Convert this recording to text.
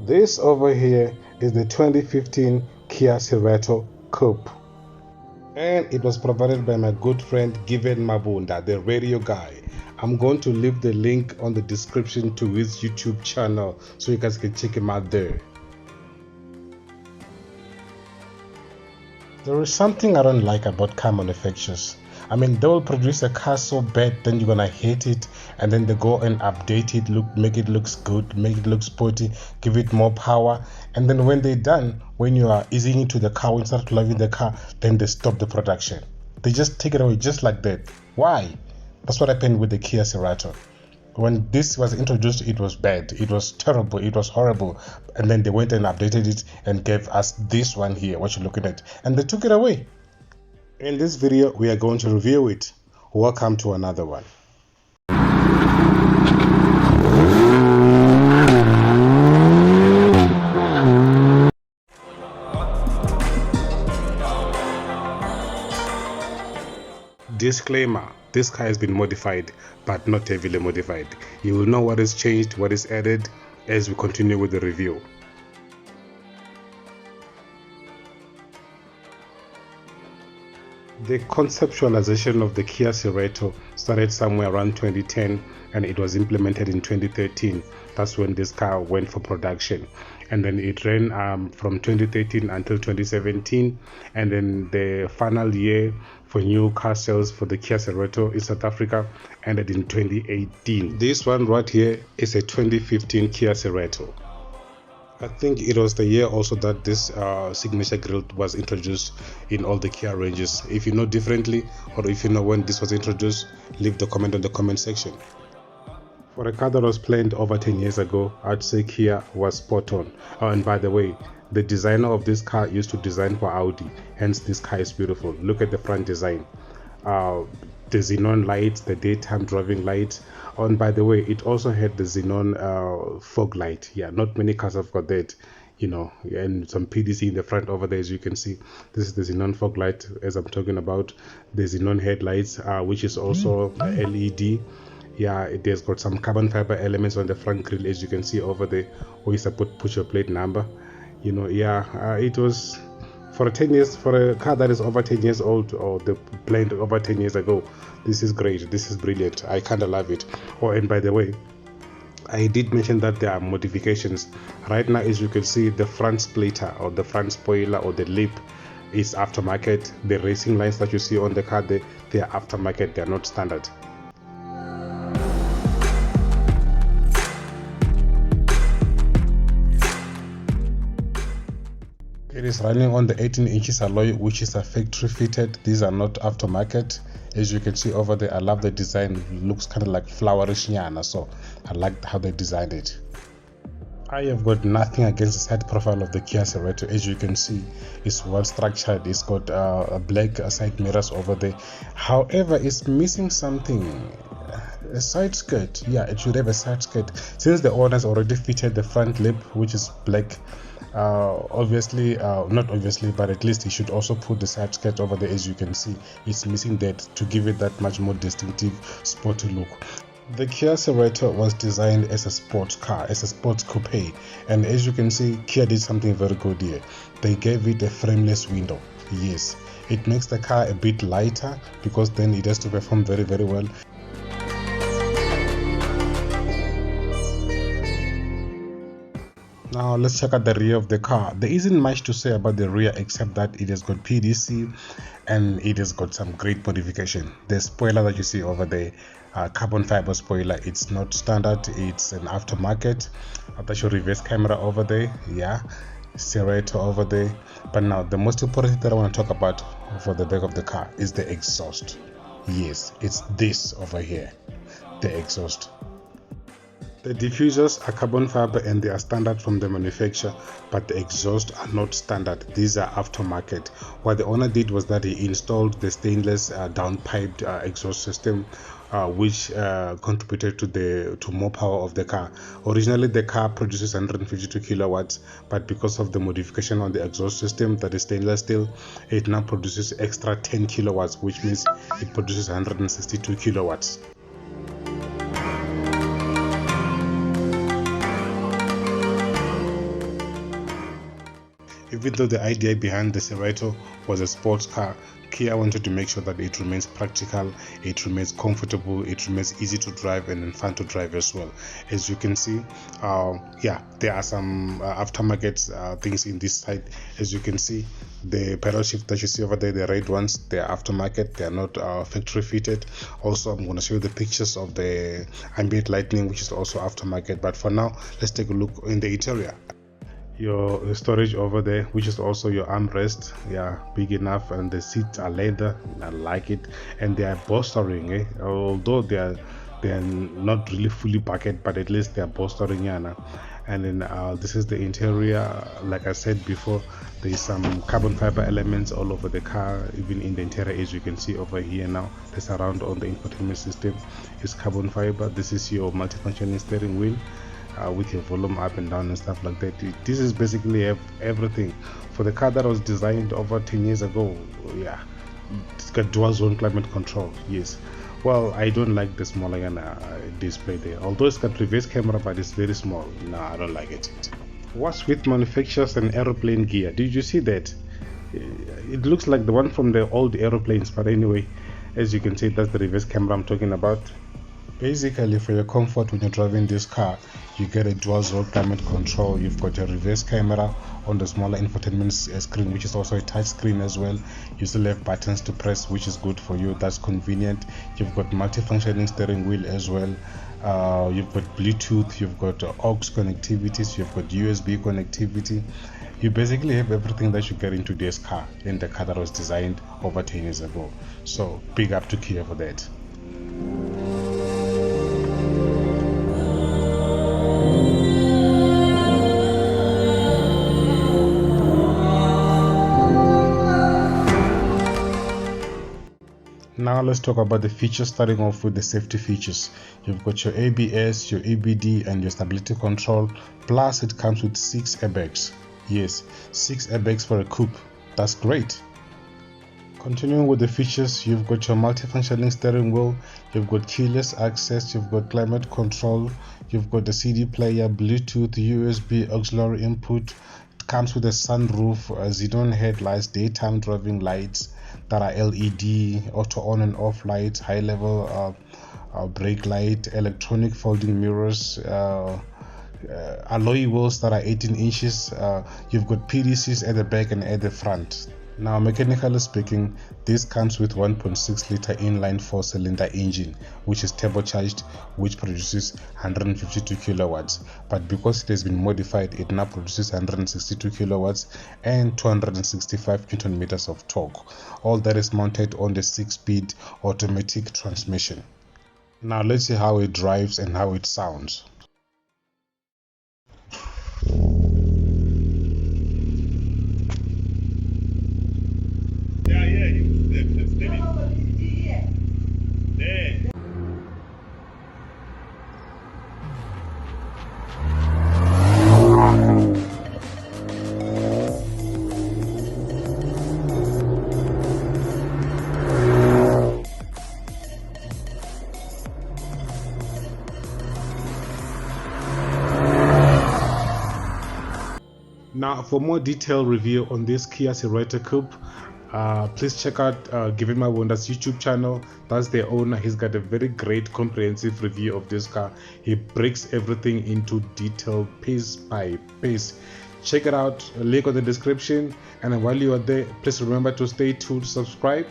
This over here is the 2015 Kia Cerato Koup, and it was provided by my good friend Given Mabunda, the radio guy. I'm going to leave the link on the description to his YouTube channel so you guys can check him out there. There is something I don't like about car manufacturers. I mean, they will produce a car so bad, then you're gonna hate it, and then they go and update it, make it looks good, make it look sporty, give it more power, and then when they're done, when you are easing into the car, when you start driving the car, then they stop the production. They just take it away just like that. Why? That's what happened with the Kia Cerato. When this was introduced, it was bad, it was terrible, it was horrible, and then they went and updated it and gave us this one here, what you're looking at, and they took it away. In this video, we are going to review it. Welcome to another one. Disclaimer: this car has been modified, but not heavily modified. You will know what is changed, what is added, as we continue with the review. The conceptualization of the Kia Cerato started somewhere around 2010 and it was implemented in 2013. That's when this car went for production, and then it ran from 2013 until 2017, and then the final year for new car sales for the Kia Cerato in South Africa ended in 2018. This one right here is a 2015 Kia Cerato. I think it was the year also that this signature grille was introduced in all the Kia ranges. If you know differently, or if you know when this was introduced, leave the comment on the comment section. For a car that was planned over 10 years ago, I'd say Kia was spot on. Oh, and by the way, the designer of this car used to design for Audi, hence this car is beautiful. Look at the front design. The xenon lights, the daytime driving lights. Oh, and by the way, it also had the xenon fog light. Yeah, not many cars have got that, you know, and some PDC in the front over there, as you can see. This is the xenon fog light as I'm talking about. The xenon headlights, which is also LED. Yeah, it has got some carbon fiber elements on the front grille, as you can see over there, where you put your plate number. You know, yeah, it was for a car that is over 10 years old, or the planned over 10 years ago. This is great. This is brilliant. I kind of love it. Oh, and by the way, I did mention that there are modifications. Right now, as you can see, the front splitter or the front spoiler or the lip is aftermarket. The racing lines that you see on the car, they are aftermarket. They are not standard. It is running on the 18 inches alloy, which is a factory fitted. These are not aftermarket. As you can see over there, I love the design. It looks kind of like flowerish nyana, so I like how they designed it. I have got nothing against the side profile of the Kia Cerato. As you can see, it's well structured. It's got black side mirrors over there. However, it's missing something. A side skirt. Yeah, it should have a side skirt, since the owners already fitted the front lip, which is black. Not obviously, but at least he should also put the side skirt over there. As you can see, it's missing that to give it that much more distinctive, sporty look. The Kia Cerato was designed as a sports car, as a sports coupe, and as you can see, Kia did something very good here. They gave it a frameless window. Yes, it makes the car a bit lighter, because then it has to perform very, very well. Now let's check out the rear of the car. There isn't much to say about the rear except that it has got PDC and it has got some great modification. The spoiler that you see over there, carbon fiber spoiler, it's not standard, it's an aftermarket. That's your reverse camera over there, yeah, Cerato over there. But now the most important thing that I want to talk about for the back of the car is the exhaust. Yes, it's this over here, the exhaust. The diffusers are carbon fiber and they are standard from the manufacturer, but the exhaust are not standard. These are aftermarket. What the owner did was that he installed the stainless downpiped exhaust system, which contributed to more power of the car. Originally, the car produces 152 kilowatts, but because of the modification on the exhaust system that is stainless steel, it now produces extra 10 kilowatts, which means it produces 162 kilowatts. Even though the idea behind the Cerato was a sports car, Kia wanted to make sure that it remains practical, it remains comfortable, it remains easy to drive and fun to drive as well. As you can see, yeah, there are some aftermarket things in this side. As you can see, the pedal shift that you see over there, the red ones, they are aftermarket, they are not factory fitted. Also, I'm going to show you the pictures of the ambient lighting, which is also aftermarket. But for now, let's take a look in the interior. Your storage over there, which is also your armrest, yeah, big enough, and the seats are leather. I like it, and they are bolstering, although they are not really fully bucket, but at least they are bolstering, yeah. And then this is the interior. Like I said before, there is some carbon fiber elements all over the car, even in the interior. As you can see over here now, the surround on the infotainment system is carbon fiber. This is your multifunctioning steering wheel, with your volume up and down and stuff like that. This is basically everything for the car that was designed over 10 years ago. Yeah, it's got dual zone climate control. Yes, well, I don't like the smaller display there, although it's got reverse camera, but it's very small. No, I don't like it. What's with manufacturers and aeroplane gear? Did you see that? It looks like the one from the old aeroplanes, but anyway, as you can see, that's the reverse camera I'm talking about. Basically, for your comfort when you're driving this car, you get a dual zone climate control. You've got a reverse camera on the smaller infotainment screen, which is also a touch screen as well. You still have buttons to press, which is good for you. That's convenient. You've got multifunctioning steering wheel as well. You've got Bluetooth, you've got aux connectivities, you've got USB connectivity. You basically have everything that you get in today's car, in the car that was designed over 10 years ago. So big up to Kia for that. Now let's talk about the features, starting off with the safety features. You've got your ABS, your EBD, and your stability control. Plus it comes with 6 airbags. Yes, 6 airbags for a coupe. That's great. Continuing with the features, you've got your multifunctioning steering wheel, you've got keyless access, you've got climate control, you've got the CD player, Bluetooth, USB auxiliary input. It comes with a sunroof, xenon headlights, daytime driving lights that are LED, auto on and off lights, high level brake light, electronic folding mirrors, alloy wheels that are 18 inches. You've got PDCs at the back and at the front. Now, mechanically speaking, this comes with 1.6 liter inline 4-cylinder engine, which is turbocharged, which produces 152 kilowatts. But because it has been modified, it now produces 162 kilowatts and 265 newton meters of torque. All that is mounted on the 6-speed automatic transmission. Now let's see how it drives and how it sounds. Now, for more detailed review on this Kia Cerato Koup, please check out Giving My Wonders YouTube channel. That's the owner. He's got a very great comprehensive review of this car. He breaks everything into detail, piece by piece. Check it out, link on the description. And while you are there, please remember to stay tuned, subscribe,